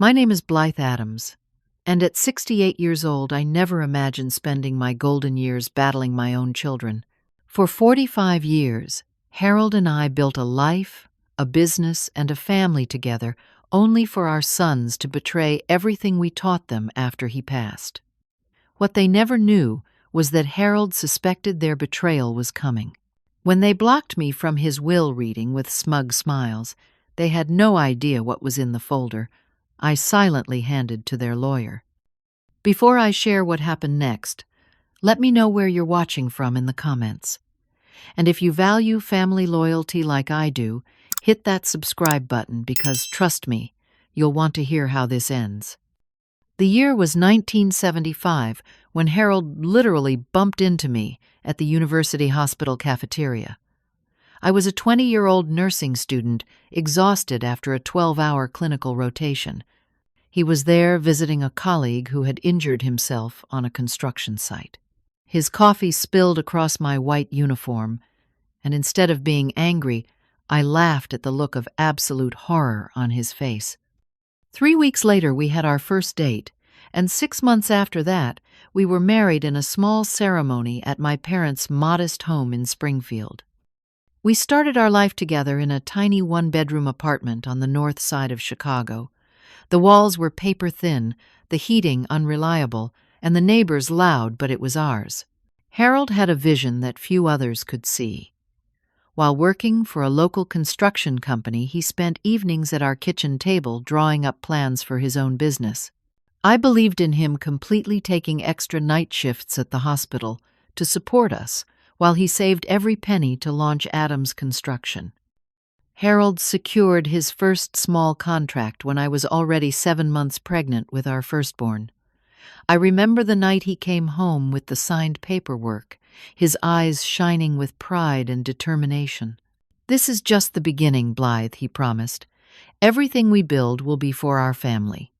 My name is Blythe Adams, and at 68 years old, I never imagined spending my golden years battling my own children. For 45 years, Harold and I built a life, a business, and a family together, only for our sons to betray everything we taught them after he passed. What they never knew was that Harold suspected their betrayal was coming. When they blocked me from his will reading with smug smiles, they had no idea what was in the folder I silently handed to their lawyer. Before I share what happened next, let me know where you're watching from in the comments. And if you value family loyalty like I do, hit that subscribe button because, trust me, you'll want to hear how this ends. The year was 1975 when Harold literally bumped into me at the university hospital cafeteria. I was a 20-year-old nursing student, exhausted after a 12-hour clinical rotation. He was there visiting a colleague who had injured himself on a construction site. His coffee spilled across my white uniform, and instead of being angry, I laughed at the look of absolute horror on his face. 3 weeks later, we had our first date, and 6 months after that, we were married in a small ceremony at my parents' modest home in Springfield. We started our life together in a tiny one-bedroom apartment on the north side of Chicago. The walls were paper-thin, the heating unreliable, and the neighbors loud, but it was ours. Harold had a vision that few others could see. While working for a local construction company, he spent evenings at our kitchen table drawing up plans for his own business. I believed in him completely taking extra night shifts at the hospital to support us, while he saved every penny to launch Adams Construction. Harold secured his first small contract when I was already 7 months pregnant with our firstborn. I remember the night he came home with the signed paperwork, his eyes shining with pride and determination. "This is just the beginning, Blythe," he promised. "Everything we build will be for our family."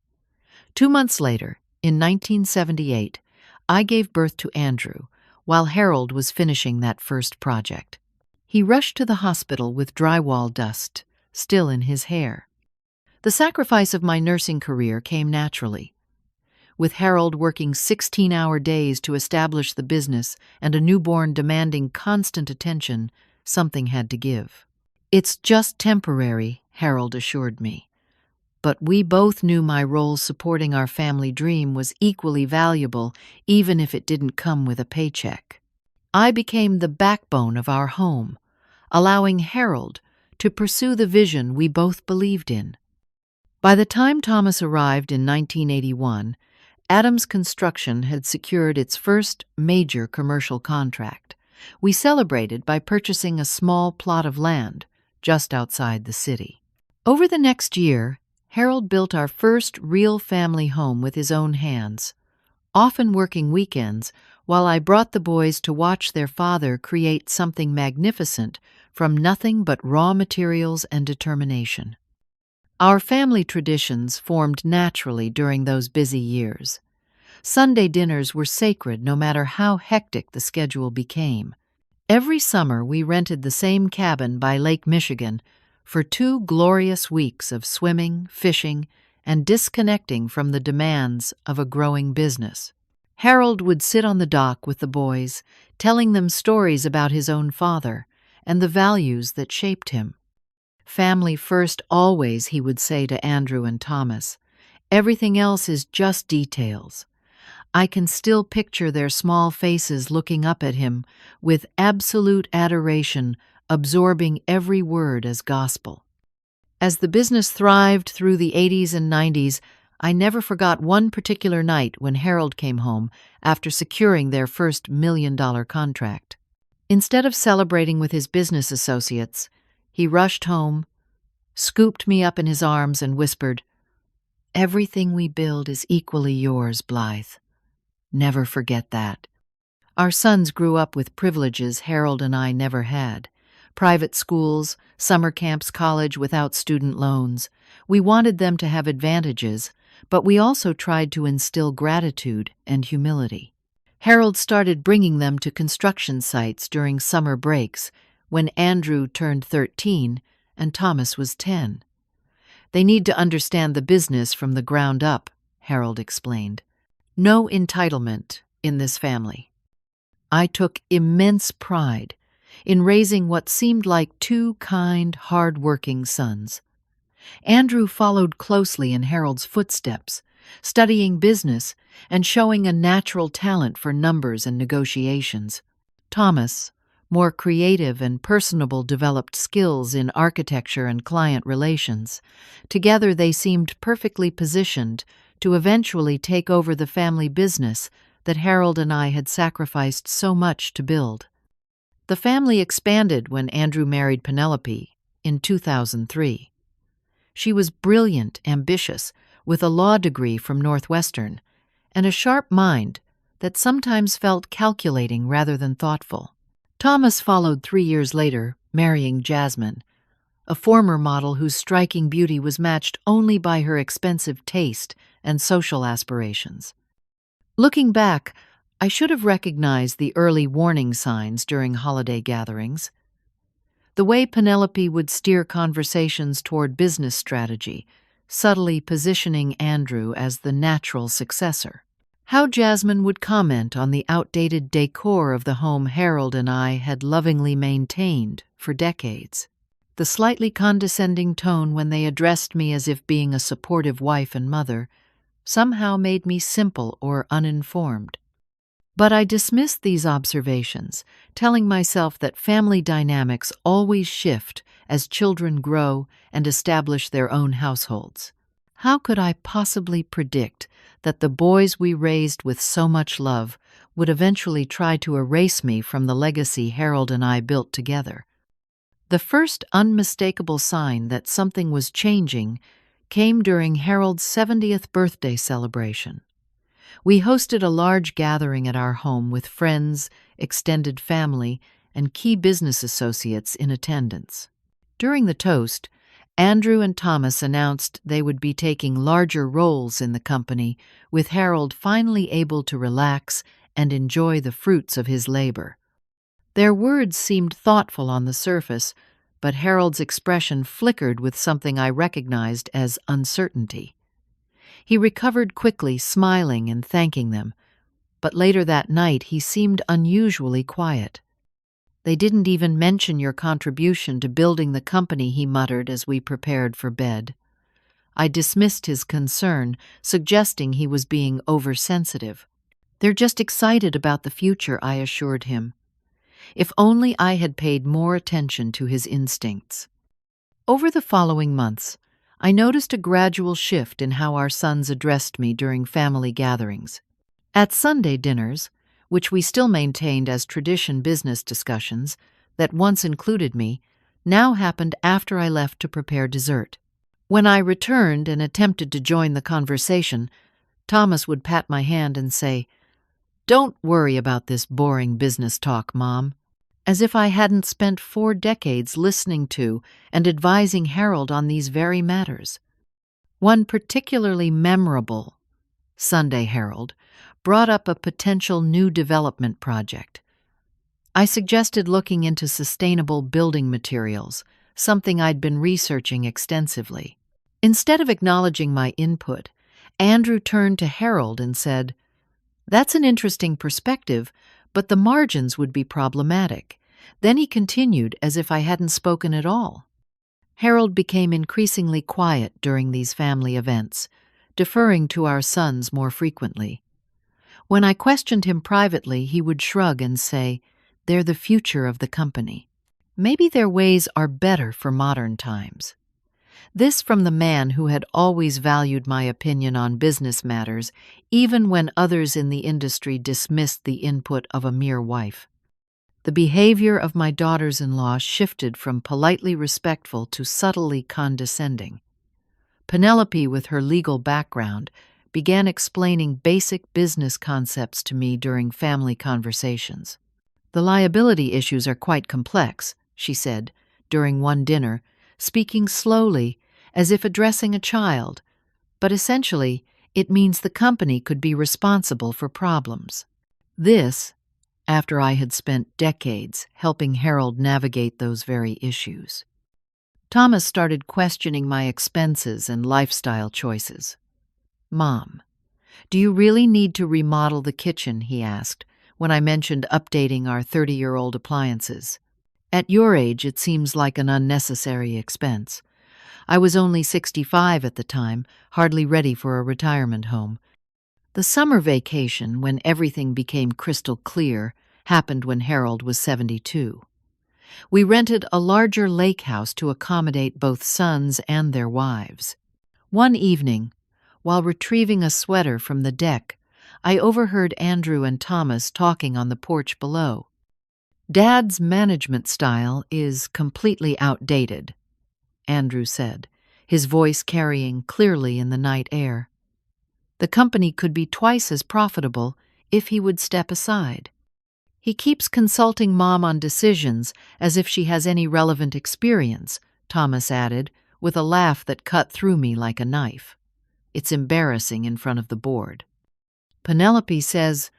2 months later, in 1978, I gave birth to Andrew, while Harold was finishing that first project. He rushed to the hospital with drywall dust still in his hair. The sacrifice of my nursing career came naturally. With Harold working 16-hour days to establish the business and a newborn demanding constant attention, something had to give. "It's just temporary," Harold assured me. But we both knew my role supporting our family dream was equally valuable, even if it didn't come with a paycheck. I became the backbone of our home, allowing Harold to pursue the vision we both believed in. By the time Thomas arrived in 1981, Adams Construction had secured its first major commercial contract. We celebrated by purchasing a small plot of land just outside the city. Over the next year, Harold built our first real family home with his own hands, often working weekends while I brought the boys to watch their father create something magnificent from nothing but raw materials and determination. Our family traditions formed naturally during those busy years. Sunday dinners were sacred no matter how hectic the schedule became. Every summer we rented the same cabin by Lake Michigan for 2 glorious weeks of swimming, fishing, and disconnecting from the demands of a growing business. Harold would sit on the dock with the boys, telling them stories about his own father and the values that shaped him. "Family first always," he would say to Andrew and Thomas. "Everything else is just details." I can still picture their small faces looking up at him with absolute adoration, absorbing every word as gospel. As the business thrived through the 80s and 90s, I never forgot one particular night when Harold came home after securing their first $1 million contract. Instead of celebrating with his business associates, he rushed home, scooped me up in his arms, and whispered, "Everything we build is equally yours, Blythe. Never forget that." Our sons grew up with privileges Harold and I never had. Private schools, summer camps, college without student loans. We wanted them to have advantages, but we also tried to instill gratitude and humility. Harold started bringing them to construction sites during summer breaks when Andrew turned 13 and Thomas was 10. They need to understand the business from the ground up, Harold explained. No entitlement in this family. I took immense pride in raising what seemed like two kind, hard-working sons. Andrew followed closely in Harold's footsteps, studying business and showing a natural talent for numbers and negotiations. Thomas, more creative and personable, developed skills in architecture and client relations. Together they seemed perfectly positioned to eventually take over the family business that Harold and I had sacrificed so much to build. The family expanded when Andrew married Penelope in 2003. She was brilliant, ambitious, with a law degree from Northwestern, and a sharp mind that sometimes felt calculating rather than thoughtful. Thomas followed 3 years later, marrying Jasmine, a former model whose striking beauty was matched only by her expensive taste and social aspirations. Looking back, I should have recognized the early warning signs during holiday gatherings. The way Penelope would steer conversations toward business strategy, subtly positioning Andrew as the natural successor. How Jasmine would comment on the outdated decor of the home Harold and I had lovingly maintained for decades. The slightly condescending tone when they addressed me as if being a supportive wife and mother somehow made me simple or uninformed. But I dismissed these observations, telling myself that family dynamics always shift as children grow and establish their own households. How could I possibly predict that the boys we raised with so much love would eventually try to erase me from the legacy Harold and I built together? The first unmistakable sign that something was changing came during Harold's 70th birthday celebration. We hosted a large gathering at our home with friends, extended family, and key business associates in attendance. During the toast, Andrew and Thomas announced they would be taking larger roles in the company, with Harold finally able to relax and enjoy the fruits of his labor. Their words seemed thoughtful on the surface, but Harold's expression flickered with something I recognized as uncertainty. He recovered quickly, smiling and thanking them, but later that night he seemed unusually quiet. "They didn't even mention your contribution to building the company," he muttered as we prepared for bed. I dismissed his concern, suggesting he was being oversensitive. "They're just excited about the future," I assured him. If only I had paid more attention to his instincts. Over the following months, I noticed a gradual shift in how our sons addressed me during family gatherings. At Sunday dinners, which we still maintained as tradition business discussions that once included me, now happened after I left to prepare dessert. When I returned and attempted to join the conversation, Thomas would pat my hand and say, "Don't worry about this boring business talk, Mom," as if I hadn't spent 4 decades listening to and advising Harold on these very matters. One particularly memorable Sunday Harold brought up a potential new development project. I suggested looking into sustainable building materials, something I'd been researching extensively. Instead of acknowledging my input, Andrew turned to Harold and said, "That's an interesting perspective, but the margins would be problematic." Then he continued as if I hadn't spoken at all. Harold became increasingly quiet during these family events, deferring to our sons more frequently. When I questioned him privately, he would shrug and say, "They're the future of the company. Maybe their ways are better for modern times." This from the man who had always valued my opinion on business matters, even when others in the industry dismissed the input of a mere wife. The behavior of my daughters-in-law shifted from politely respectful to subtly condescending. Penelope, with her legal background, began explaining basic business concepts to me during family conversations. "The liability issues are quite complex," she said during one dinner, speaking slowly as if addressing a child, "but essentially it means the company could be responsible for problems." This, after I had spent decades helping Harold navigate those very issues. Thomas started questioning my expenses and lifestyle choices. "Mom, do you really need to remodel the kitchen?" he asked, when I mentioned updating our 30-year-old appliances. "At your age, it seems like an unnecessary expense." I was only 65 at the time, hardly ready for a retirement home. The summer vacation, when everything became crystal clear, happened when Harold was 72. We rented a larger lake house to accommodate both sons and their wives. One evening, while retrieving a sweater from the deck, I overheard Andrew and Thomas talking on the porch below. "Dad's management style is completely outdated," Andrew said, his voice carrying clearly in the night air. "The company could be twice as profitable if he would step aside. He keeps consulting Mom on decisions as if she has any relevant experience," Thomas added, with a laugh that cut through me like a knife. "It's embarrassing in front of the board." Penelope says,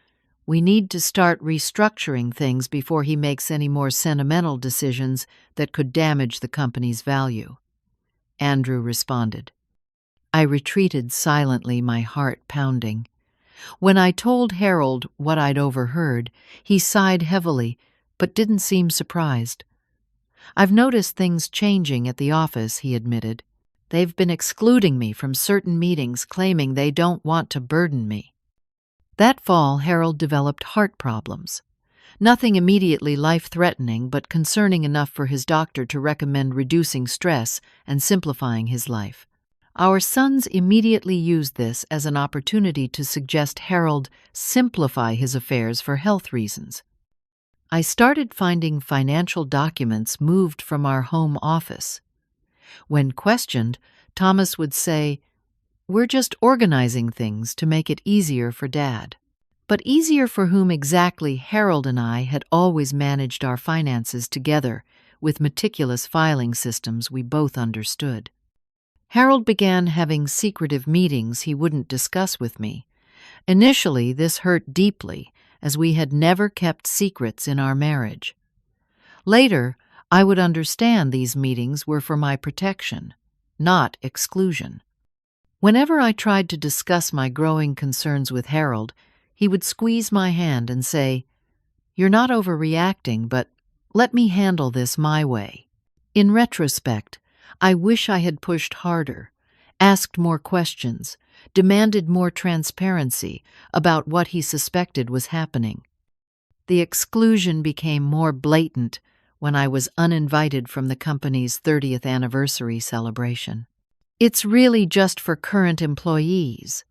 "We need to start restructuring things before he makes any more sentimental decisions that could damage the company's value," Andrew responded. I retreated silently, my heart pounding. When I told Harold what I'd overheard, he sighed heavily, but didn't seem surprised. "I've noticed things changing at the office," he admitted. "They've been excluding me from certain meetings, claiming they don't want to burden me." That fall, Harold developed heart problems. Nothing immediately life-threatening, but concerning enough for his doctor to recommend reducing stress and simplifying his life. Our sons immediately used this as an opportunity to suggest Harold simplify his affairs for health reasons. I started finding financial documents moved from our home office. When questioned, Thomas would say, "We're just organizing things to make it easier for Dad." But easier for whom exactly? Harold and I had always managed our finances together, with meticulous filing systems we both understood. Harold began having secretive meetings he wouldn't discuss with me. Initially, this hurt deeply, as we had never kept secrets in our marriage. Later, I would understand these meetings were for my protection, not exclusion. Whenever I tried to discuss my growing concerns with Harold, he would squeeze my hand and say, "You're not overreacting, but let me handle this my way." In retrospect, I wish I had pushed harder, asked more questions, demanded more transparency about what he suspected was happening. The exclusion became more blatant when I was uninvited from the company's 30th anniversary celebration. "It's really just for current employees,"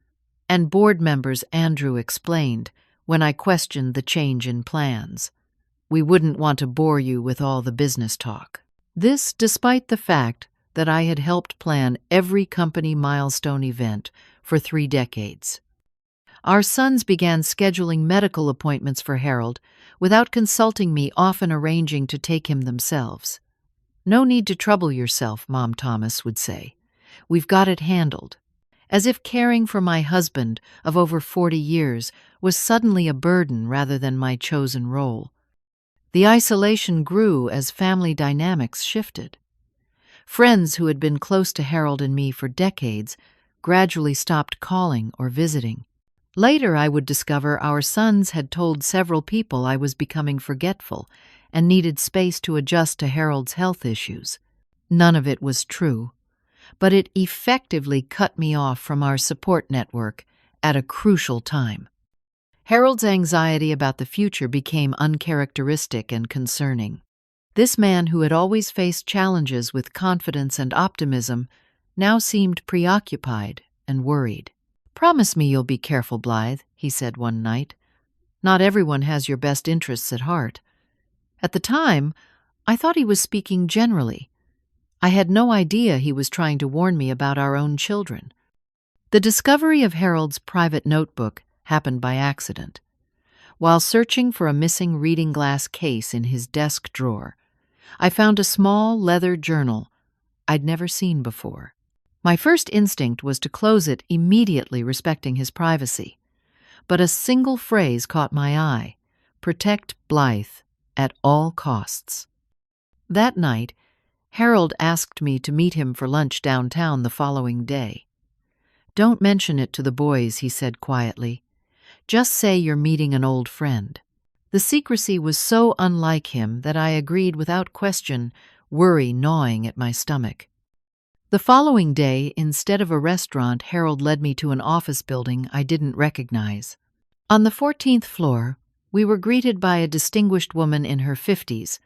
and board members, Andrew explained when I questioned the change in plans. "We wouldn't want to bore you with all the business talk." This despite the fact that I had helped plan every company milestone event for 3 decades. Our sons began scheduling medical appointments for Harold without consulting me, often arranging to take him themselves. "No need to trouble yourself," Mom, Thomas would say. "We've got it handled." As if caring for my husband of over 40 years was suddenly a burden rather than my chosen role. The isolation grew as family dynamics shifted. Friends who had been close to Harold and me for decades gradually stopped calling or visiting. Later, I would discover our sons had told several people I was becoming forgetful and needed space to adjust to Harold's health issues. None of it was true, but it effectively cut me off from our support network at a crucial time. Harold's anxiety about the future became uncharacteristic and concerning. This man, who had always faced challenges with confidence and optimism, now seemed preoccupied and worried. "Promise me you'll be careful, Blythe," he said one night. "Not everyone has your best interests at heart." At the time, I thought he was speaking generally. I had no idea he was trying to warn me about our own children. The discovery of Harold's private notebook happened by accident. While searching for a missing reading glass case in his desk drawer, I found a small leather journal I'd never seen before. My first instinct was to close it immediately, respecting his privacy. But a single phrase caught my eye: "Protect Blythe at all costs." That night, Harold asked me to meet him for lunch downtown the following day. "Don't mention it to the boys," he said quietly. "Just say you're meeting an old friend." The secrecy was so unlike him that I agreed without question, worry gnawing at my stomach. The following day, instead of a restaurant, Harold led me to an office building I didn't recognize. On the 14th floor, we were greeted by a distinguished woman in her 50s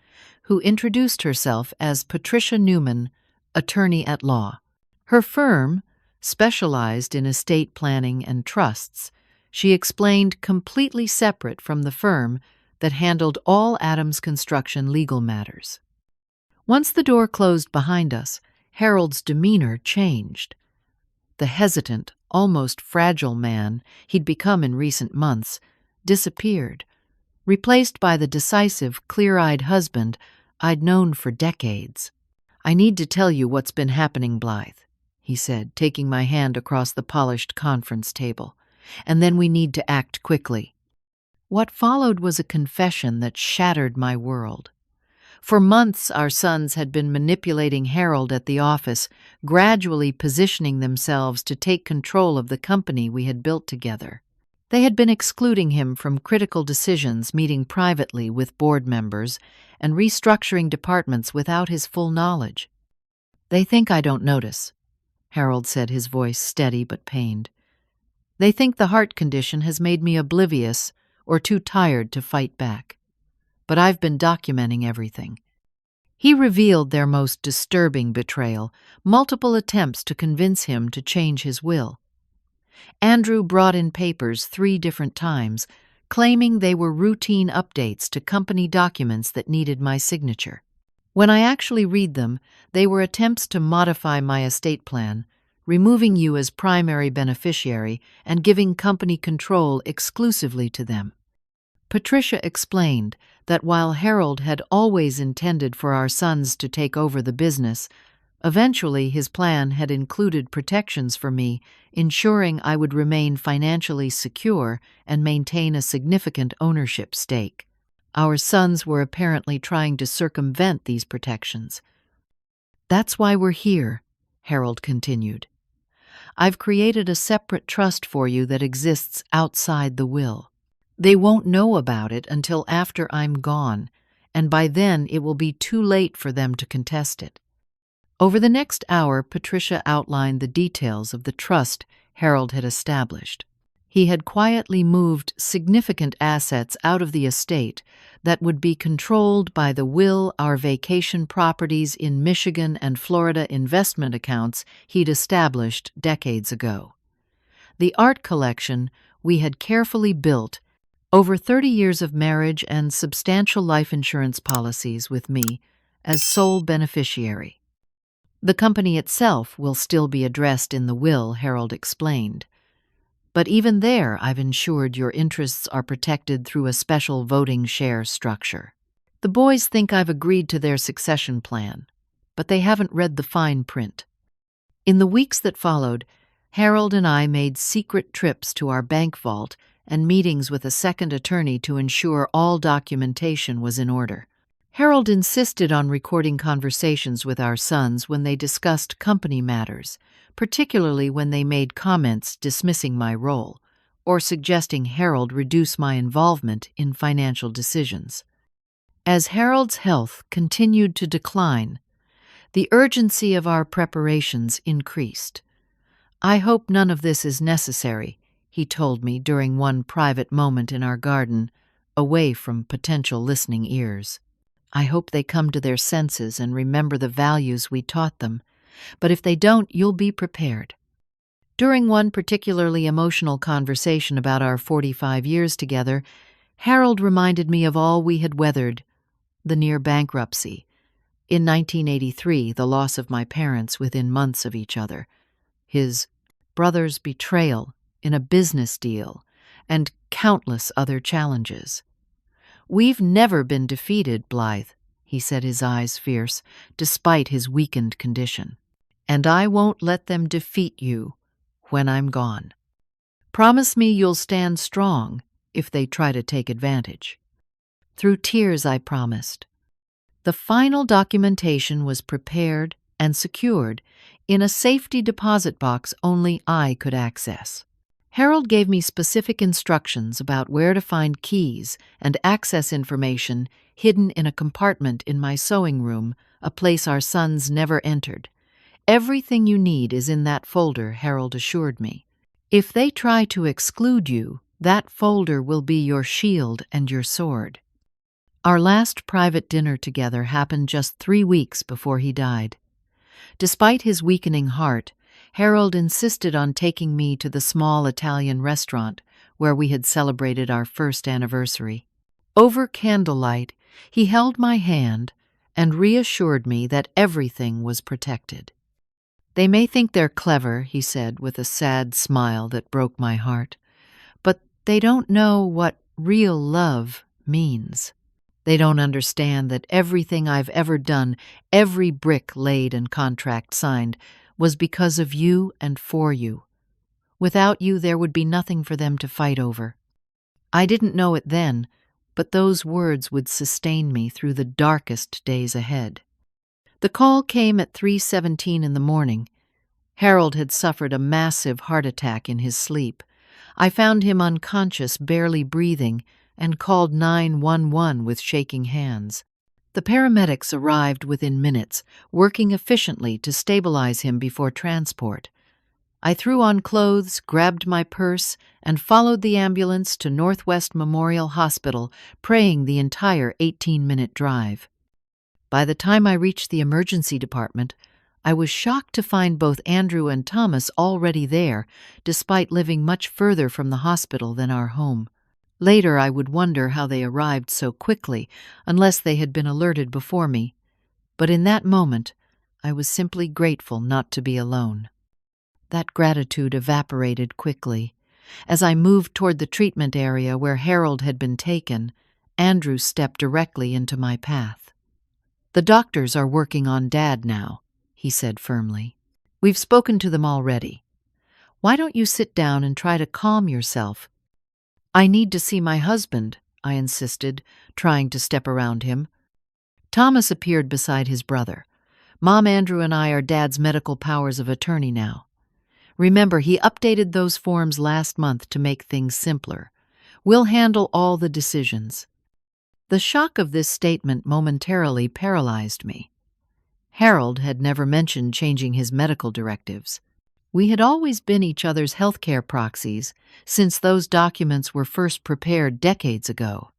who introduced herself as Patricia Newman, attorney at law. Her firm specialized in estate planning and trusts. She explained, completely separate from the firm that handled all Adams Construction legal matters. Once the door closed behind us, Harold's demeanor changed. The hesitant, almost fragile man he'd become in recent months disappeared, replaced by the decisive, clear-eyed husband I'd known for decades. "I need to tell you what's been happening, Blythe," he said, taking my hand across the polished conference table. "And then we need to act quickly." What followed was a confession that shattered my world. For months, our sons had been manipulating Harold at the office, gradually positioning themselves to take control of the company we had built together. They had been excluding him from critical decisions, meeting privately with board members, and restructuring departments without his full knowledge. "They think I don't notice," Harold said, his voice steady but pained. "They think the heart condition has made me oblivious or too tired to fight back. But I've been documenting everything." He revealed their most disturbing betrayal, multiple attempts to convince him to change his will. Andrew brought in papers 3 different times, claiming they were routine updates to company documents that needed my signature. When I actually read them, they were attempts to modify my estate plan, removing you as primary beneficiary and giving company control exclusively to them. Patricia explained that while Harold had always intended for our sons to take over the business, eventually his plan had included protections for me, ensuring I would remain financially secure and maintain a significant ownership stake. Our sons were apparently trying to circumvent these protections. "That's why we're here," Harold continued. "I've created a separate trust for you that exists outside the will. They won't know about it until after I'm gone, and by then it will be too late for them to contest it." Over the next hour, Patricia outlined the details of the trust Harold had established. He had quietly moved significant assets out of the estate that would be controlled by the will, our vacation properties in Michigan and Florida investment accounts he'd established decades ago. The art collection we had carefully built over 30 years of marriage and substantial life insurance policies with me as sole beneficiary. "The company itself will still be addressed in the will," Harold explained. "But even there, I've ensured your interests are protected through a special voting share structure. The boys think I've agreed to their succession plan, but they haven't read the fine print." In the weeks that followed, Harold and I made secret trips to our bank vault and meetings with a second attorney to ensure all documentation was in order. Harold insisted on recording conversations with our sons when they discussed company matters, particularly when they made comments dismissing my role or suggesting Harold reduce my involvement in financial decisions. As Harold's health continued to decline, the urgency of our preparations increased. "I hope none of this is necessary," he told me during one private moment in our garden, away from potential listening ears. "I hope they come to their senses and remember the values we taught them, but if they don't, you'll be prepared." During one particularly emotional conversation about our 45 years together, Harold reminded me of all we had weathered: the near bankruptcy, in 1983 the loss of my parents within months of each other, his brother's betrayal in a business deal, and countless other challenges. "We've never been defeated, Blythe," he said, his eyes fierce, despite his weakened condition. "And I won't let them defeat you when I'm gone. Promise me you'll stand strong if they try to take advantage." Through tears I promised. The final documentation was prepared and secured in a safety deposit box only I could access. Harold gave me specific instructions about where to find keys and access information hidden in a compartment in my sewing room, a place our sons never entered. "Everything you need is in that folder," Harold assured me. "If they try to exclude you, that folder will be your shield and your sword." Our last private dinner together happened just 3 weeks before he died. Despite his weakening heart, Harold insisted on taking me to the small Italian restaurant where we had celebrated our first anniversary. Over candlelight, he held my hand and reassured me that everything was protected. "They may think they're clever," he said with a sad smile that broke my heart, "but they don't know what real love means. They don't understand that everything I've ever done, every brick laid and contract signed, was because of you and for you. Without you, there would be nothing for them to fight over." I didn't know it then, but those words would sustain me through the darkest days ahead. The call came at 3:17 in the morning. Harold had suffered a massive heart attack in his sleep. I found him unconscious, barely breathing, and called 911 with shaking hands. The paramedics arrived within minutes, working efficiently to stabilize him before transport. I threw on clothes, grabbed my purse, and followed the ambulance to Northwest Memorial Hospital, praying the entire 18-minute drive. By the time I reached the emergency department, I was shocked to find both Andrew and Thomas already there, despite living much further from the hospital than our home. Later, I would wonder how they arrived so quickly, unless they had been alerted before me. But in that moment, I was simply grateful not to be alone. That gratitude evaporated quickly. As I moved toward the treatment area where Harold had been taken, Andrew stepped directly into my path. "The doctors are working on Dad now," he said firmly. "We've spoken to them already. Why don't you sit down and try to calm yourself?" "I need to see my husband," I insisted, trying to step around him. Thomas appeared beside his brother. "Mom, Andrew and I are Dad's medical powers of attorney now. Remember, he updated those forms last month to make things simpler. We'll handle all the decisions." The shock of this statement momentarily paralyzed me. Harold had never mentioned changing his medical directives. We had always been each other's healthcare proxies since those documents were first prepared decades ago.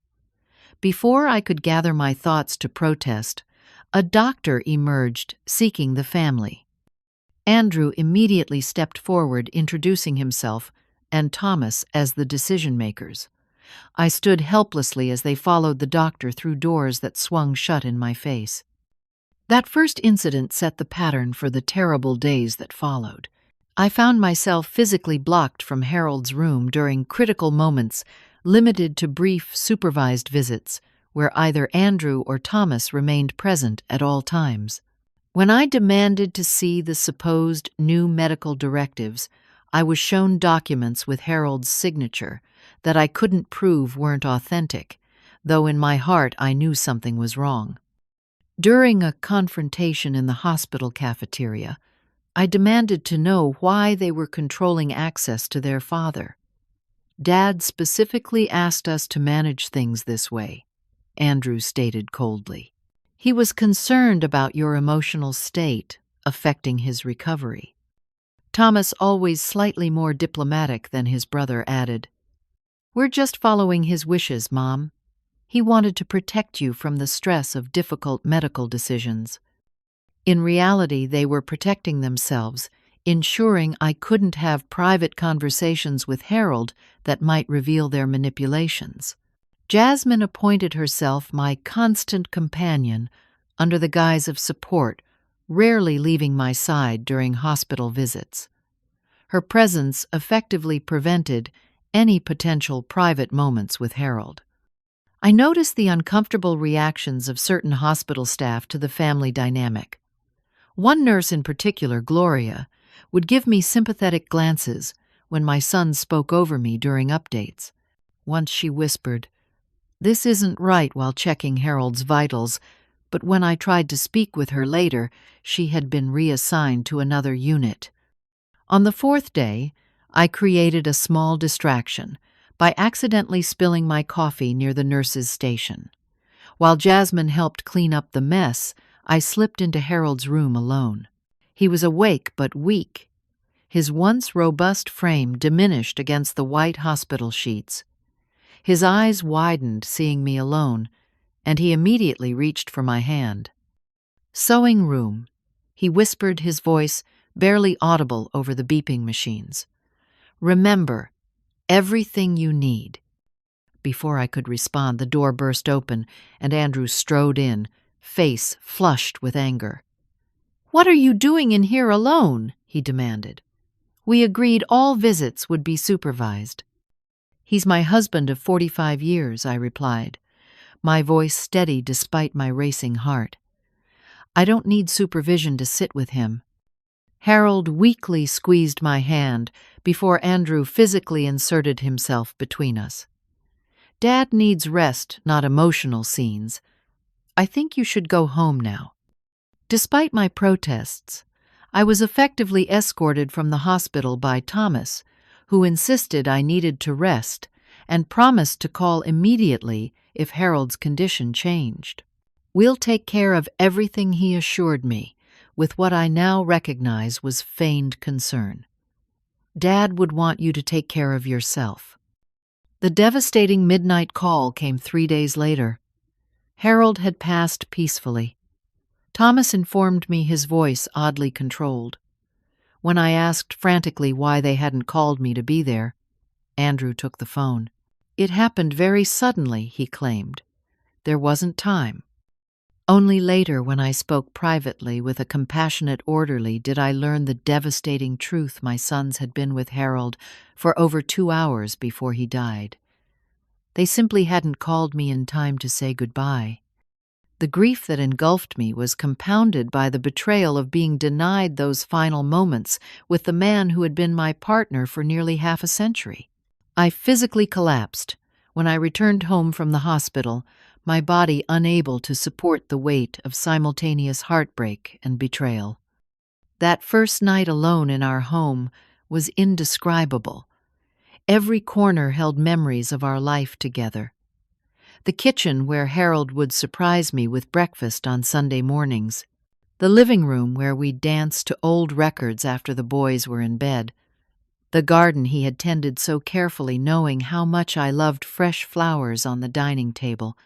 Before I could gather my thoughts to protest, a doctor emerged seeking the family. Andrew immediately stepped forward, introducing himself and Thomas as the decision-makers. I stood helplessly as they followed the doctor through doors that swung shut in my face. That first incident set the pattern for the terrible days that followed. I found myself physically blocked from Harold's room during critical moments, limited to brief, supervised visits, where either Andrew or Thomas remained present at all times. When I demanded to see the supposed new medical directives, I was shown documents with Harold's signature that I couldn't prove weren't authentic, though in my heart I knew something was wrong. During a confrontation in the hospital cafeteria, I demanded to know why they were controlling access to their father. "Dad specifically asked us to manage things this way," Andrew stated coldly. "He was concerned about your emotional state affecting his recovery." Thomas, always slightly more diplomatic than his brother, added, "We're just following his wishes, Mom. He wanted to protect you from the stress of difficult medical decisions." In reality, they were protecting themselves, ensuring I couldn't have private conversations with Harold that might reveal their manipulations. Jasmine appointed herself my constant companion under the guise of support, rarely leaving my side during hospital visits. Her presence effectively prevented any potential private moments with Harold. I noticed the uncomfortable reactions of certain hospital staff to the family dynamic. One nurse in particular, Gloria, would give me sympathetic glances when my son spoke over me during updates. Once she whispered, "This isn't right," while checking Harold's vitals, but when I tried to speak with her later, she had been reassigned to another unit. On the fourth day, I created a small distraction by accidentally spilling my coffee near the nurse's station. While Jasmine helped clean up the mess, I slipped into Harold's room alone. He was awake but weak. His once robust frame diminished against the white hospital sheets. His eyes widened, seeing me alone, and he immediately reached for my hand. "Sewing room," he whispered, his voice barely audible over the beeping machines. "Remember, everything you need." Before I could respond, the door burst open, and Andrew strode in, face flushed with anger. "What are you doing in here alone?" he demanded. "We agreed all visits would be supervised." "He's my husband of 45 years, I replied, my voice steady despite my racing heart. "I don't need supervision to sit with him." Harold weakly squeezed my hand before Andrew physically inserted himself between us. "Dad needs rest, not emotional scenes. I think you should go home now." Despite my protests, I was effectively escorted from the hospital by Thomas, who insisted I needed to rest and promised to call immediately if Harold's condition changed. "We'll take care of everything," he assured me, with what I now recognize was feigned concern. "Dad would want you to take care of yourself." The devastating midnight call came 3 days later. Harold had passed peacefully. Thomas informed me, his voice oddly controlled. When I asked frantically why they hadn't called me to be there, Andrew took the phone. "It happened very suddenly," he claimed. "There wasn't time." Only later, when I spoke privately with a compassionate orderly, did I learn the devastating truth: my sons had been with Harold for over 2 hours before he died. They simply hadn't called me in time to say goodbye. The grief that engulfed me was compounded by the betrayal of being denied those final moments with the man who had been my partner for nearly half a century. I physically collapsed when I returned home from the hospital, my body unable to support the weight of simultaneous heartbreak and betrayal. That first night alone in our home was indescribable. Every corner held memories of our life together. The kitchen where Harold would surprise me with breakfast on Sunday mornings. The living room where we danced to old records after the boys were in bed. The garden he had tended so carefully, knowing how much I loved fresh flowers on the dining table.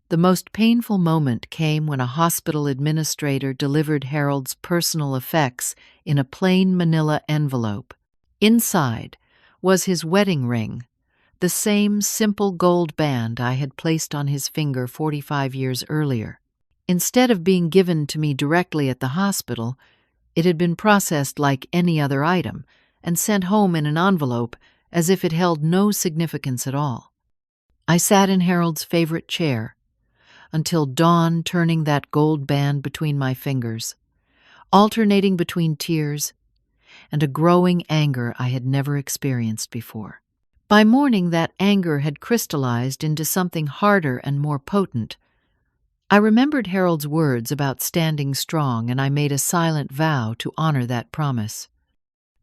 The most painful moment came when a hospital administrator delivered Harold's personal effects in a plain manila envelope. Inside was his wedding ring, the same simple gold band I had placed on his finger 45 years earlier. Instead of being given to me directly at the hospital, it had been processed like any other item and sent home in an envelope as if it held no significance at all. I sat in Harold's favorite chair until dawn, turning that gold band between my fingers, alternating between tears and a growing anger I had never experienced before. By morning, that anger had crystallized into something harder and more potent. I remembered Harold's words about standing strong, and I made a silent vow to honor that promise.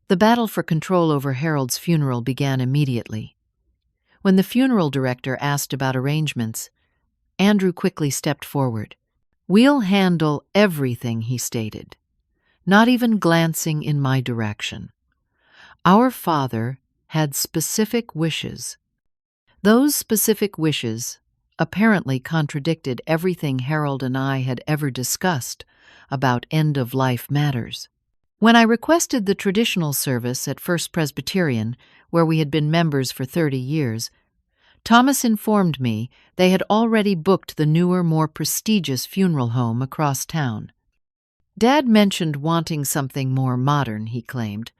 The battle for control over Harold's funeral began immediately. When the funeral director asked about arrangements, Andrew quickly stepped forward. "We'll handle everything," he stated, not even glancing in my direction. Our father had specific wishes. Those specific wishes apparently contradicted everything Harold and I had ever discussed about end-of-life matters. When I requested the traditional service at First Presbyterian, where we had been members for 30 years, Thomas informed me they had already booked the newer, more prestigious funeral home across town. Dad mentioned wanting something more modern, he claimed,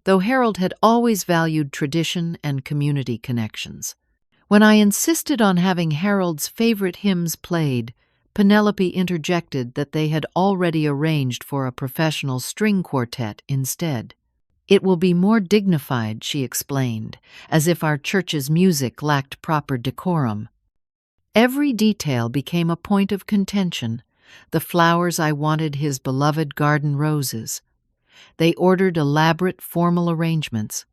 though Harold had always valued tradition and community connections. When I insisted on having Harold's favorite hymns played, Penelope interjected that they had already arranged for a professional string quartet instead. "It will be more dignified," she explained, as if our church's music lacked proper decorum. Every detail became a point of contention, The flowers I wanted his beloved garden roses. They ordered elaborate formal arrangements.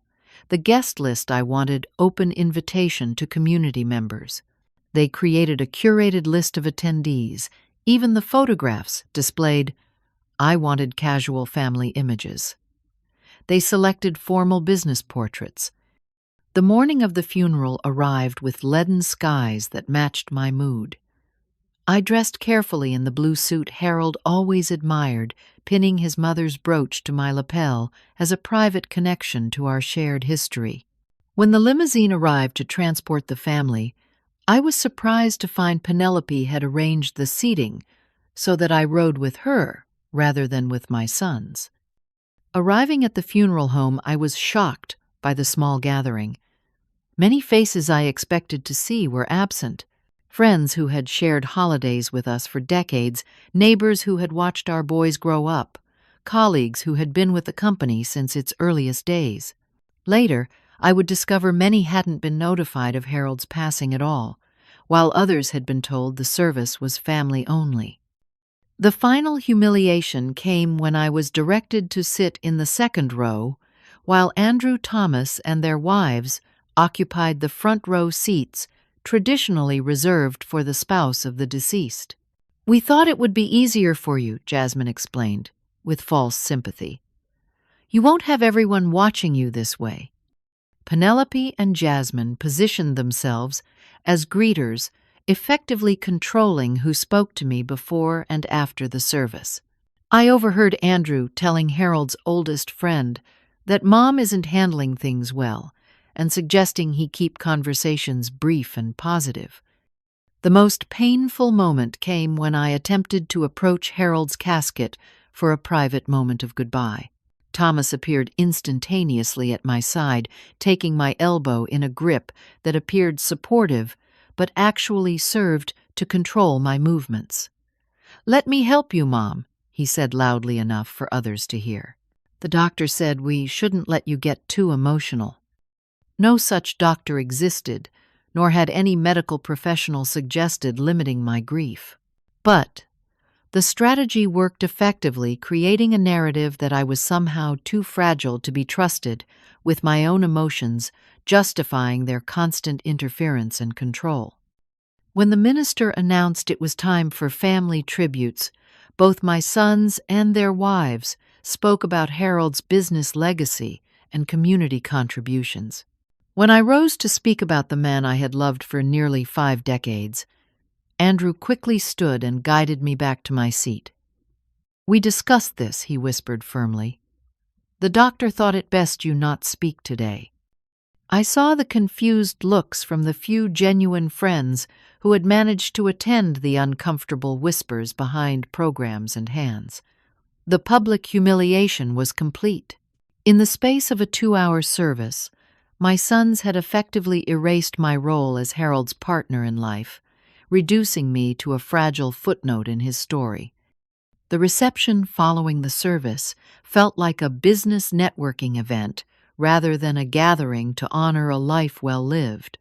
The guest list I wanted open invitation to community members. They created a curated list of attendees. Even the photographs displayed, I wanted casual family images. They selected formal business portraits. The morning of the funeral arrived with leaden skies that matched my mood. I dressed carefully in the blue suit Harold always admired, pinning his mother's brooch to my lapel as a private connection to our shared history. When the limousine arrived to transport the family, I was surprised to find Penelope had arranged the seating so that I rode with her rather than with my sons. Arriving at the funeral home, I was shocked by the small gathering. Many faces I expected to see were absent. Friends who had shared holidays with us for decades, neighbors who had watched our boys grow up, colleagues who had been with the company since its earliest days. Later, I would discover many hadn't been notified of Harold's passing at all, while others had been told the service was family only. The final humiliation came when I was directed to sit in the second row, while Andrew Thomas and their wives occupied the front row seats traditionally reserved for the spouse of the deceased. "We thought it would be easier for you," Jasmine explained, with false sympathy. "You won't have everyone watching you this way." Penelope and Jasmine positioned themselves as greeters, effectively controlling who spoke to me before and after the service. I overheard Andrew telling Harold's oldest friend that Mom isn't handling things well, and suggesting he keep conversations brief and positive. The most painful moment came when I attempted to approach Harold's casket for a private moment of goodbye. Thomas appeared instantaneously at my side, taking my elbow in a grip that appeared supportive but actually served to control my movements. "Let me help you, Mom," he said loudly enough for others to hear. "The doctor said we shouldn't let you get too emotional." No such doctor existed, nor had any medical professional suggested limiting my grief. But the strategy worked effectively, creating a narrative that I was somehow too fragile to be trusted, with my own emotions justifying their constant interference and control. When the minister announced it was time for family tributes, both my sons and their wives spoke about Harold's business legacy and community contributions. When I rose to speak about the man I had loved for nearly 5 decades, Andrew quickly stood and guided me back to my seat. "We discussed this," he whispered firmly. "The doctor thought it best you not speak today." I saw the confused looks from the few genuine friends who had managed to attend the uncomfortable whispers behind programs and hands. The public humiliation was complete. In the space of a 2-hour service, my sons had effectively erased my role as Harold's partner in life, reducing me to a fragile footnote in his story. The reception following the service felt like a business networking event rather than a gathering to honor a life well lived.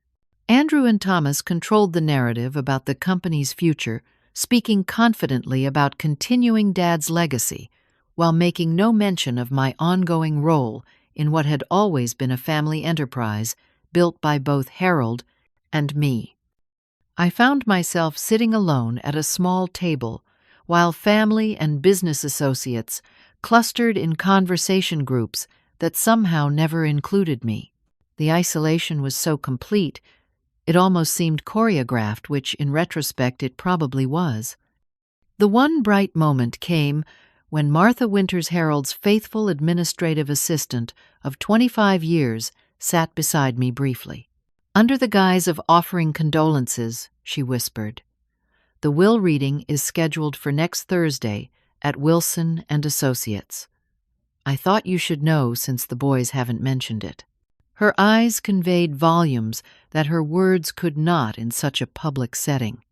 Andrew and Thomas controlled the narrative about the company's future, speaking confidently about continuing Dad's legacy, while making no mention of my ongoing role in what had always been a family enterprise built by both Harold and me. I found myself sitting alone at a small table, while family and business associates clustered in conversation groups that somehow never included me. The isolation was so complete, it almost seemed choreographed, which in retrospect it probably was. The one bright moment came when Martha Winters Harold's faithful administrative assistant of 25 years sat beside me briefly. "Under the guise of offering condolences," she whispered, "the will reading is scheduled for next Thursday at Wilson and Associates. I thought you should know since the boys haven't mentioned it." Her eyes conveyed volumes that her words could not in such a public setting.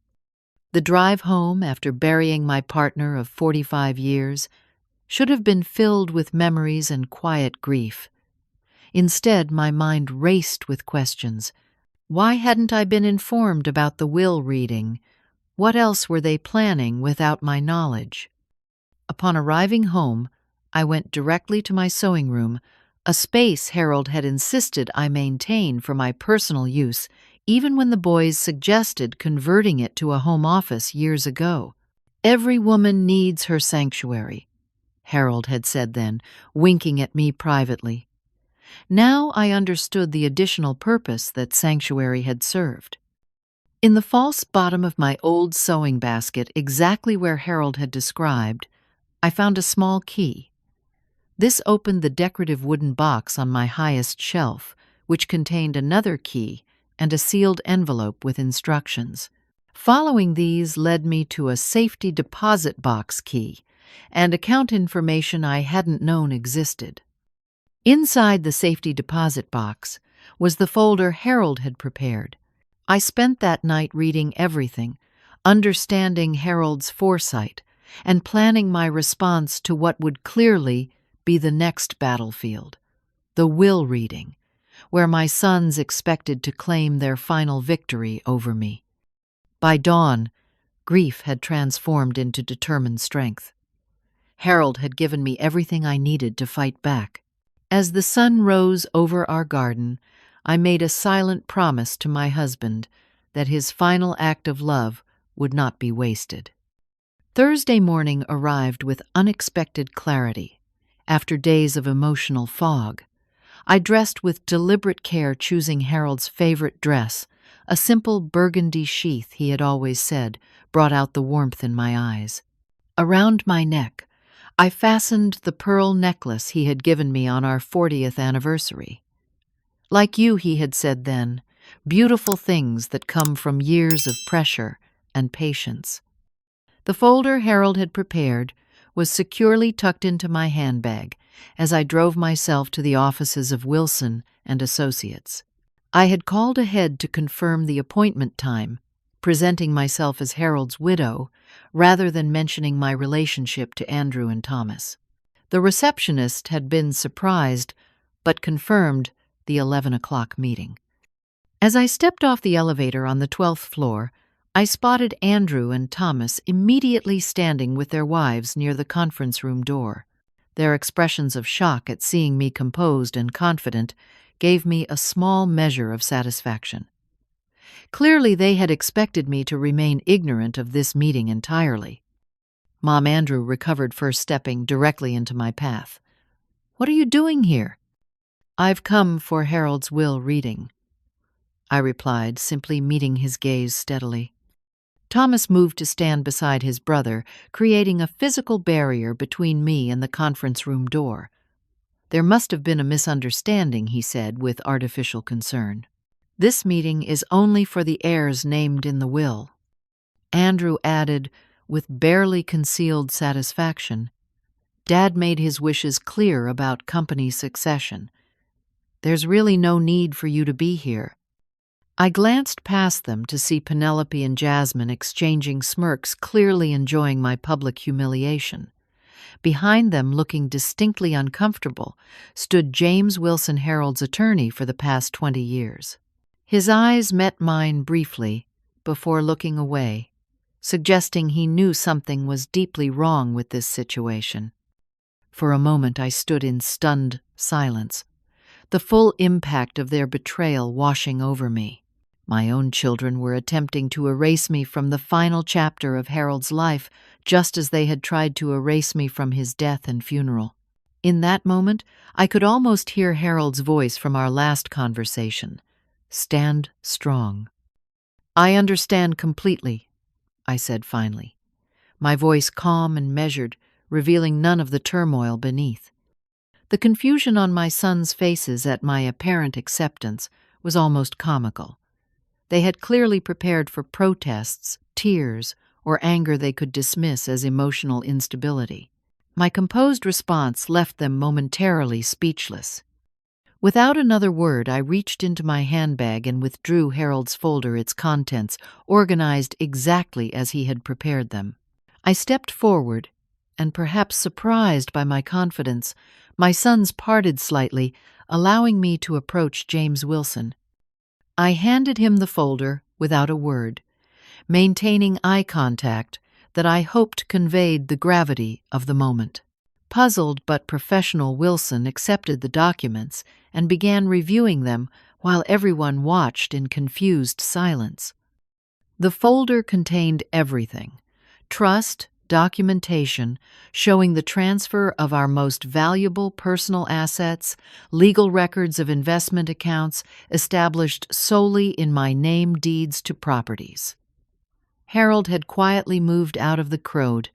The drive home after burying my partner of 45 years should have been filled with memories and quiet grief. Instead, my mind raced with questions. Why hadn't I been informed about the will reading? What else were they planning without my knowledge? Upon arriving home, I went directly to my sewing room, a space Harold had insisted I maintain for my personal use, even when the boys suggested converting it to a home office years ago. "Every woman needs her sanctuary," Harold had said then, winking at me privately. Now I understood the additional purpose that sanctuary had served. In the false bottom of my old sewing basket, exactly where Harold had described, I found a small key. This opened the decorative wooden box on my highest shelf, which contained another key and a sealed envelope with instructions. Following these led me to a safety deposit box key and account information I hadn't known existed. Inside the safety deposit box was the folder Harold had prepared. I spent that night reading everything, understanding Harold's foresight, and planning my response to what would clearly be the next battlefield, the will reading, where my sons expected to claim their final victory over me. By dawn, grief had transformed into determined strength. Harold had given me everything I needed to fight back. As the sun rose over our garden, I made a silent promise to my husband that his final act of love would not be wasted. Thursday morning arrived with unexpected clarity. After days of emotional fog, I dressed with deliberate care, choosing Harold's favorite dress. A simple burgundy sheath, he had always said, brought out the warmth in my eyes. Around my neck, I fastened the pearl necklace he had given me on our 40th anniversary. "Like you," he had said then, "beautiful things that come from years of pressure and patience." The folder Harold had prepared was securely tucked into my handbag as I drove myself to the offices of Wilson and Associates. I had called ahead to confirm the appointment time, presenting myself as Harold's widow rather than mentioning my relationship to Andrew and Thomas. The receptionist had been surprised, but confirmed the 11 o'clock meeting. As I stepped off the elevator on the 12th floor, I spotted Andrew and Thomas immediately standing with their wives near the conference room door. Their expressions of shock at seeing me composed and confident gave me a small measure of satisfaction. Clearly, they had expected me to remain ignorant of this meeting entirely. Mom Andrew recovered first, stepping directly into my path. "What are you doing here?" "I've come for Harold's will reading," I replied, simply meeting his gaze steadily. Thomas moved to stand beside his brother, creating a physical barrier between me and the conference room door. "There must have been a misunderstanding," he said with artificial concern. "This meeting is only for the heirs named in the will." Andrew added, with barely concealed satisfaction, "Dad made his wishes clear about company succession. There's really no need for you to be here." I glanced past them to see Penelope and Jasmine exchanging smirks, clearly enjoying my public humiliation. Behind them, looking distinctly uncomfortable, stood James Wilson, Harold's attorney for the past 20 years. His eyes met mine briefly before looking away, suggesting he knew something was deeply wrong with this situation. For a moment I stood in stunned silence, the full impact of their betrayal washing over me. My own children were attempting to erase me from the final chapter of Harold's life, just as they had tried to erase me from his death and funeral. In that moment, I could almost hear Harold's voice from our last conversation. "Stand strong." "I understand completely," I said finally, my voice calm and measured, revealing none of the turmoil beneath. The confusion on my sons' faces at my apparent acceptance was almost comical. They had clearly prepared for protests, tears, or anger they could dismiss as emotional instability. My composed response left them momentarily speechless. Without another word, I reached into my handbag and withdrew Harold's folder, its contents organized exactly as he had prepared them. I stepped forward, and perhaps surprised by my confidence, my sons parted slightly, allowing me to approach James Wilson. I handed him the folder without a word, maintaining eye contact that I hoped conveyed the gravity of the moment. Puzzled but professional Wilson accepted the documents and began reviewing them while everyone watched in confused silence. The folder contained everything: trust, documentation showing the transfer of our most valuable personal assets, legal records of investment accounts established solely in my name deeds to properties. Harold had quietly moved out of the Crowd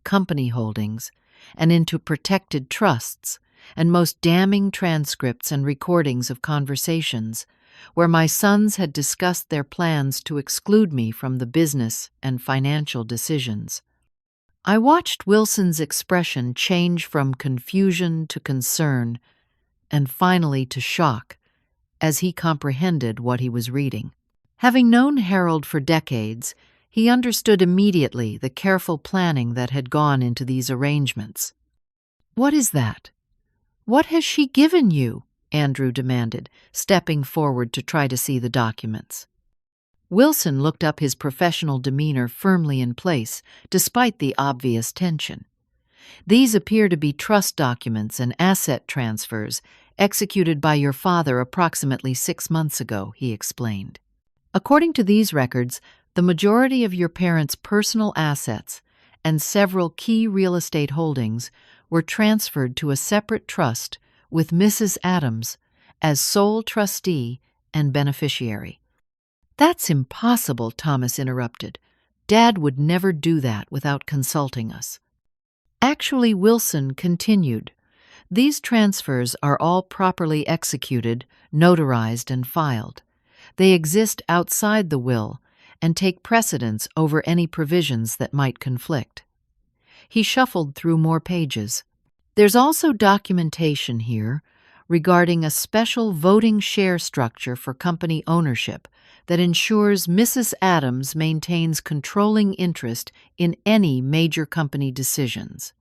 company holdings and into protected trusts, and most damning transcripts and recordings of conversations where my sons had discussed their plans to exclude me from the business and financial decisions. I watched Wilson's expression change from confusion to concern and finally to shock as he comprehended what he was reading. Having known Harold for decades, he understood immediately the careful planning that had gone into these arrangements. "What is that? What has she given you?" Andrew demanded, stepping forward to try to see the documents. Wilson looked up, his professional demeanor firmly in place, despite the obvious tension. "These appear to be trust documents and asset transfers executed by your father approximately 6 months ago," he explained. "According to these records, the majority of your parents' personal assets and several key real estate holdings were transferred to a separate trust with Mrs. Adams as sole trustee and beneficiary." "That's impossible," Thomas interrupted. "Dad would never do that without consulting us." "Actually," Wilson continued, "these transfers are all properly executed, notarized, and filed. They exist outside the will and take precedence over any provisions that might conflict." He shuffled through more pages. "There's also documentation here regarding a special voting share structure for company ownership that ensures Mrs. Adams maintains controlling interest in any major company decisions."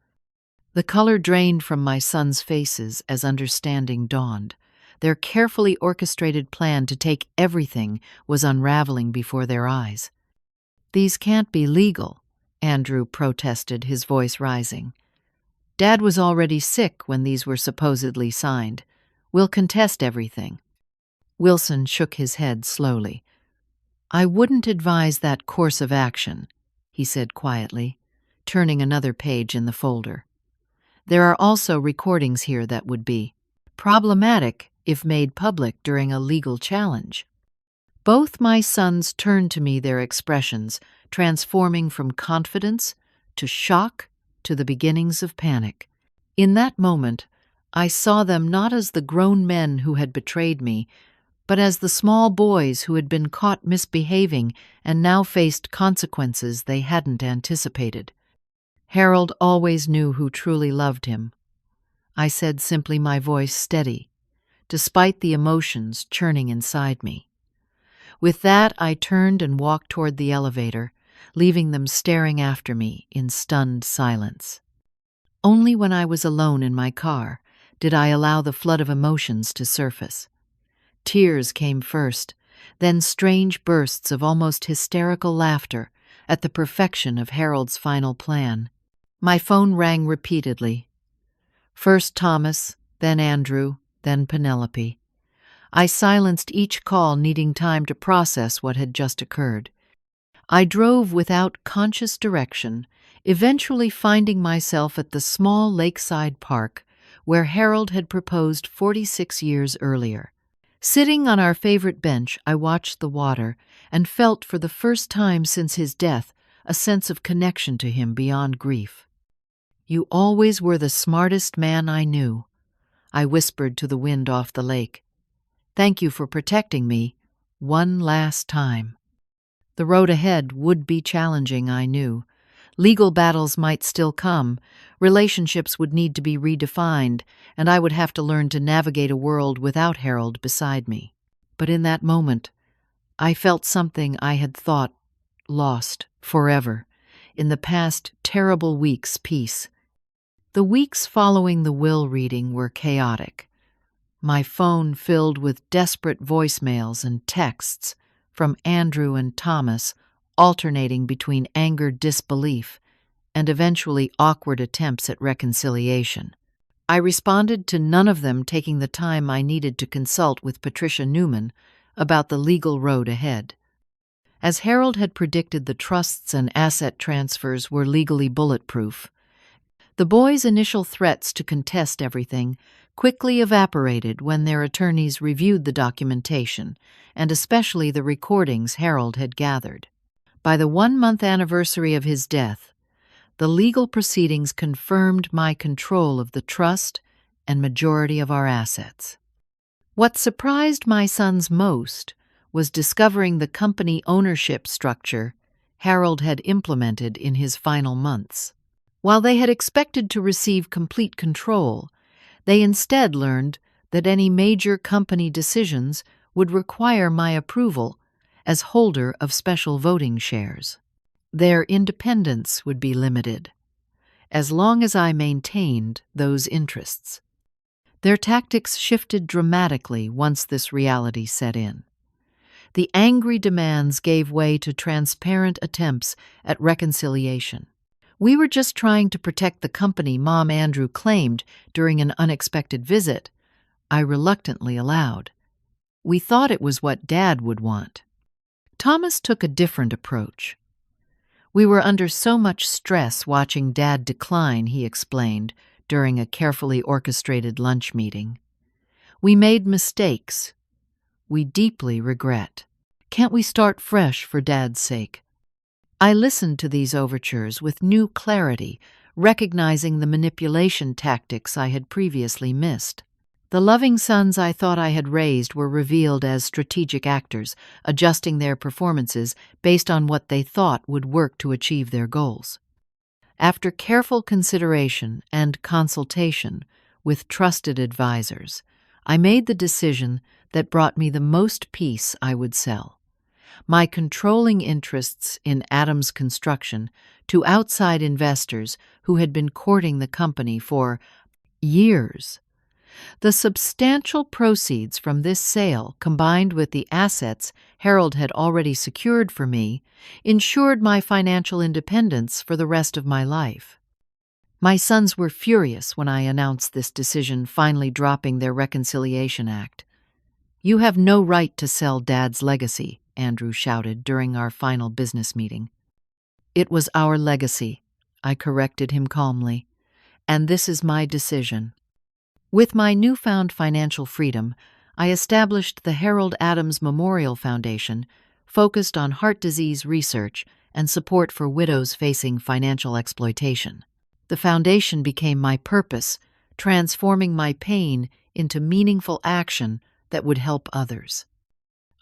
The color drained from my sons' faces as understanding dawned. Their carefully orchestrated plan to take everything was unraveling before their eyes. "These can't be legal," Andrew protested, his voice rising. "Dad was already sick when these were supposedly signed. We'll contest everything." Wilson shook his head slowly. "I wouldn't advise that course of action," he said quietly, turning another page in the folder. "There are also recordings here that would be problematic if made public during a legal challenge." Both my sons turned to me, their expressions transforming from confidence to shock to the beginnings of panic. In that moment, I saw them not as the grown men who had betrayed me, but as the small boys who had been caught misbehaving and now faced consequences they hadn't anticipated. "Harold always knew who truly loved him," I said simply, my voice steady, despite the emotions churning inside me. With that, I turned and walked toward the elevator, leaving them staring after me in stunned silence. Only when I was alone in my car did I allow the flood of emotions to surface. Tears came first, then strange bursts of almost hysterical laughter at the perfection of Harold's final plan. My phone rang repeatedly. First Thomas, then Andrew, then Penelope. I silenced each call, needing time to process what had just occurred. I drove without conscious direction, eventually finding myself at the small lakeside park where Harold had proposed 46 years earlier. Sitting on our favorite bench, I watched the water and felt for the first time since his death a sense of connection to him beyond grief. "You always were the smartest man I knew," I whispered to the wind off the lake. "Thank you for protecting me one last time." The road ahead would be challenging, I knew. Legal battles might still come, relationships would need to be redefined, and I would have to learn to navigate a world without Harold beside me. But in that moment, I felt something I had thought lost forever in the past terrible weeks' peace. The weeks following the will reading were chaotic. My phone filled with desperate voicemails and texts from Andrew and Thomas, alternating between angered disbelief and eventually awkward attempts at reconciliation. I responded to none of them taking the time I needed to consult with Patricia Newman about the legal road ahead. As Harold had predicted, the trusts and asset transfers were legally bulletproof. The boys' initial threats to contest everything quickly evaporated when their attorneys reviewed the documentation, and especially the recordings Harold had gathered. By the 1-month anniversary of his death, the legal proceedings confirmed my control of the trust and majority of our assets. What surprised my sons most was discovering the company ownership structure Harold had implemented in his final months. While they had expected to receive complete control, they instead learned that any major company decisions would require my approval as holder of special voting shares. Their independence would be limited, as long as I maintained those interests. Their tactics shifted dramatically once this reality set in. The angry demands gave way to transparent attempts at reconciliation. "We were just trying to protect the company," Mom Andrew claimed during an unexpected visit, I reluctantly allowed. "We thought it was what Dad would want." Thomas took a different approach. "We were under so much stress watching Dad decline," he explained during a carefully orchestrated lunch meeting. "We made mistakes. We deeply regret. Can't we start fresh for Dad's sake?" I listened to these overtures with new clarity, recognizing the manipulation tactics I had previously missed. The loving sons I thought I had raised were revealed as strategic actors, adjusting their performances based on what they thought would work to achieve their goals. After careful consideration and consultation with trusted advisors, I made the decision that brought me the most peace I would sell: my controlling interests in Adams Construction to outside investors who had been courting the company for years. The substantial proceeds from this sale, combined with the assets Harold had already secured for me, ensured my financial independence for the rest of my life. My sons were furious when I announced this decision, finally dropping their reconciliation act. "You have no right to sell Dad's legacy," Andrew shouted during our final business meeting. "It was our legacy," I corrected him calmly, "and this is my decision." With my newfound financial freedom, I established the Harold Adams Memorial Foundation, focused on heart disease research and support for widows facing financial exploitation. The foundation became my purpose, transforming my pain into meaningful action that would help others.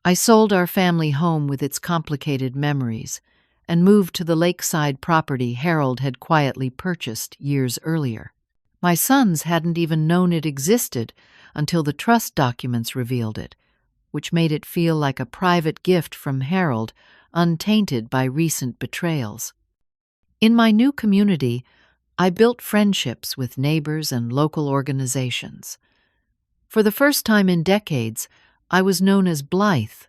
I sold our family home with its complicated memories and moved to the lakeside property Harold had quietly purchased years earlier. My sons hadn't even known it existed until the trust documents revealed it, which made it feel like a private gift from Harold, untainted by recent betrayals. In my new community, I built friendships with neighbors and local organizations. For the first time in decades, I was known as Blythe,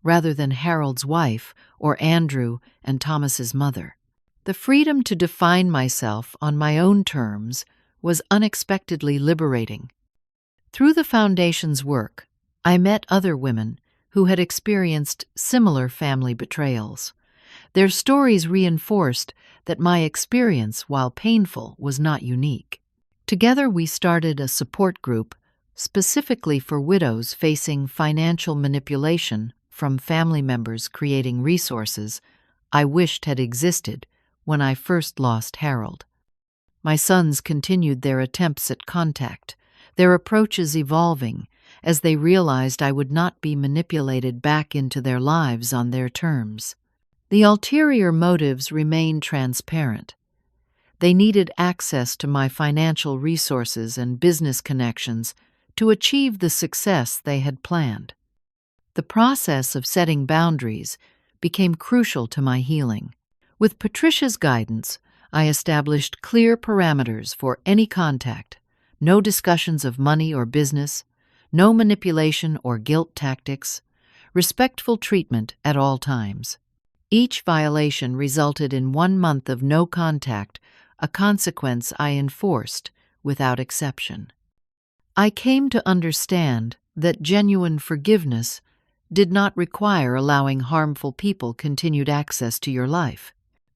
rather than Harold's wife or Andrew and Thomas's mother. The freedom to define myself on my own terms was unexpectedly liberating. Through the Foundation's work, I met other women who had experienced similar family betrayals. Their stories reinforced that my experience, while painful, was not unique. Together we started a support group specifically for widows facing financial manipulation from family members, creating resources I wished had existed when I first lost Harold. My sons continued their attempts at contact, their approaches evolving as they realized I would not be manipulated back into their lives on their terms. The ulterior motives remained transparent. They needed access to my financial resources and business connections to achieve the success they had planned. The process of setting boundaries became crucial to my healing. With Patricia's guidance, I established clear parameters for any contact: no discussions of money or business, no manipulation or guilt tactics, respectful treatment at all times. Each violation resulted in 1 month of no contact, a consequence I enforced without exception. I came to understand that genuine forgiveness did not require allowing harmful people continued access to your life.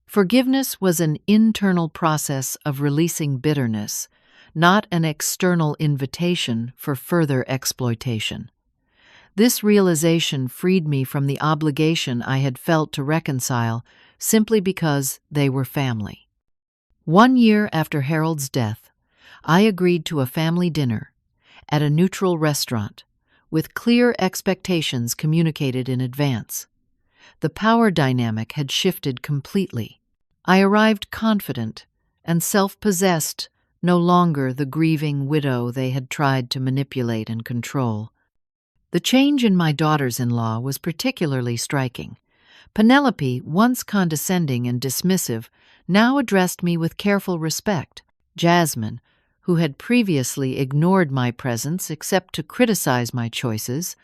Forgiveness was an internal process of releasing bitterness, not an external invitation for further exploitation. This realization freed me from the obligation I had felt to reconcile simply because they were family. 1 year after Harold's death, I agreed to a family dinner at a neutral restaurant with clear expectations communicated in advance. The power dynamic had shifted completely. I arrived confident and self-possessed, no longer the grieving widow they had tried to manipulate and control. The change in my daughters-in-law was particularly striking. Penelope, once condescending and dismissive, now addressed me with careful respect. Jasmine, who had previously ignored my presence except to criticize my choices,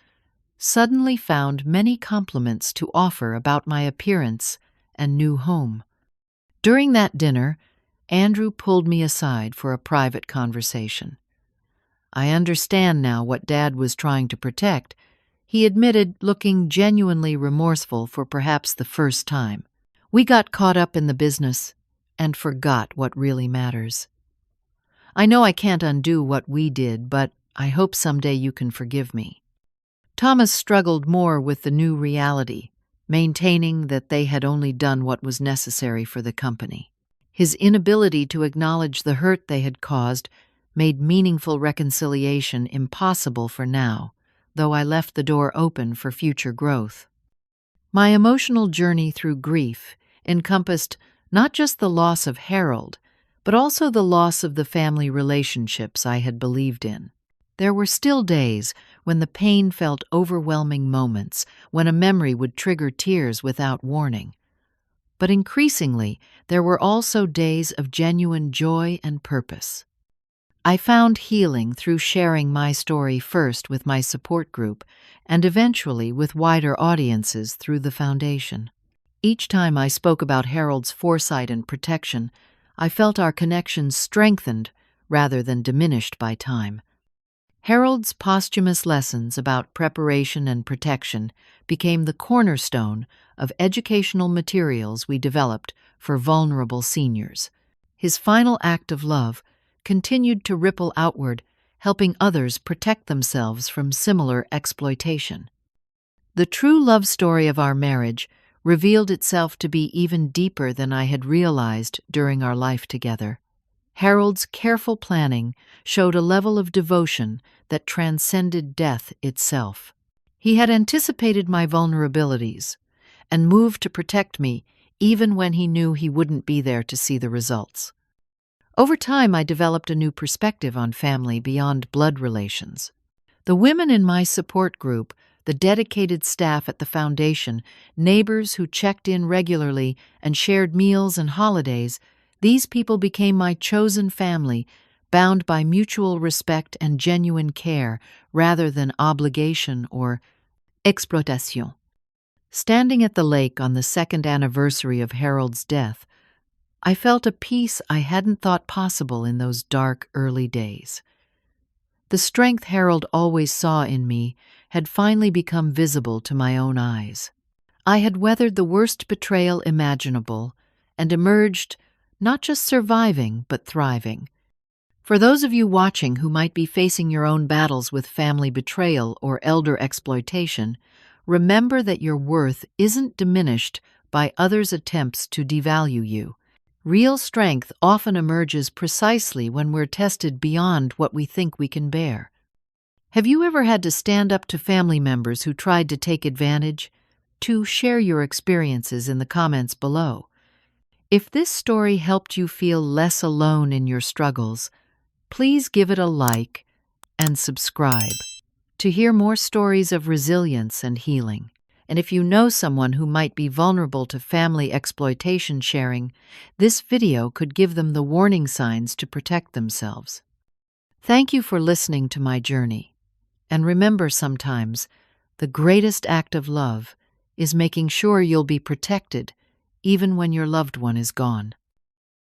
suddenly found many compliments to offer about my appearance and new home. During that dinner, Andrew pulled me aside for a private conversation. "I understand now what Dad was trying to protect," he admitted, looking genuinely remorseful for perhaps the first time. "We got caught up in the business and forgot what really matters. I know I can't undo what we did, but I hope someday you can forgive me." Thomas struggled more with the new reality, maintaining that they had only done what was necessary for the company. His inability to acknowledge the hurt they had caused made meaningful reconciliation impossible for now, though I left the door open for future growth. My emotional journey through grief encompassed not just the loss of Harold, but also the loss of the family relationships I had believed in. There were still days when the pain felt overwhelming, moments when a memory would trigger tears without warning. But increasingly, there were also days of genuine joy and purpose. I found healing through sharing my story first with my support group and eventually with wider audiences through the foundation. Each time I spoke about Harold's foresight and protection, I felt our connection strengthened rather than diminished by time. Harold's posthumous lessons about preparation and protection became the cornerstone of educational materials we developed for vulnerable seniors. His final act of love continued to ripple outward, helping others protect themselves from similar exploitation. The true love story of our marriage revealed itself to be even deeper than I had realized during our life together. Harold's careful planning showed a level of devotion that transcended death itself. He had anticipated my vulnerabilities and moved to protect me even when he knew he wouldn't be there to see the results. Over time, I developed a new perspective on family beyond blood relations. The women in my support group, the dedicated staff at the foundation, neighbors who checked in regularly and shared meals and holidays, these people became my chosen family, bound by mutual respect and genuine care rather than obligation or exploitation. Standing at the lake on the second anniversary of Harold's death, I felt a peace I hadn't thought possible in those dark early days. The strength Harold always saw in me had finally become visible to my own eyes. I had weathered the worst betrayal imaginable and emerged not just surviving, but thriving. For those of you watching who might be facing your own battles with family betrayal or elder exploitation, remember that your worth isn't diminished by others' attempts to devalue you. Real strength often emerges precisely when we're tested beyond what we think we can bear. Have you ever had to stand up to family members who tried to take advantage? To share your experiences in the comments below. If this story helped you feel less alone in your struggles, please give it a like and subscribe to hear more stories of resilience and healing. And if you know someone who might be vulnerable to family exploitation sharing, this video could give them the warning signs to protect themselves. Thank you for listening to my journey. And remember, sometimes The greatest act of love is making sure you'll be protected even when your loved one is gone.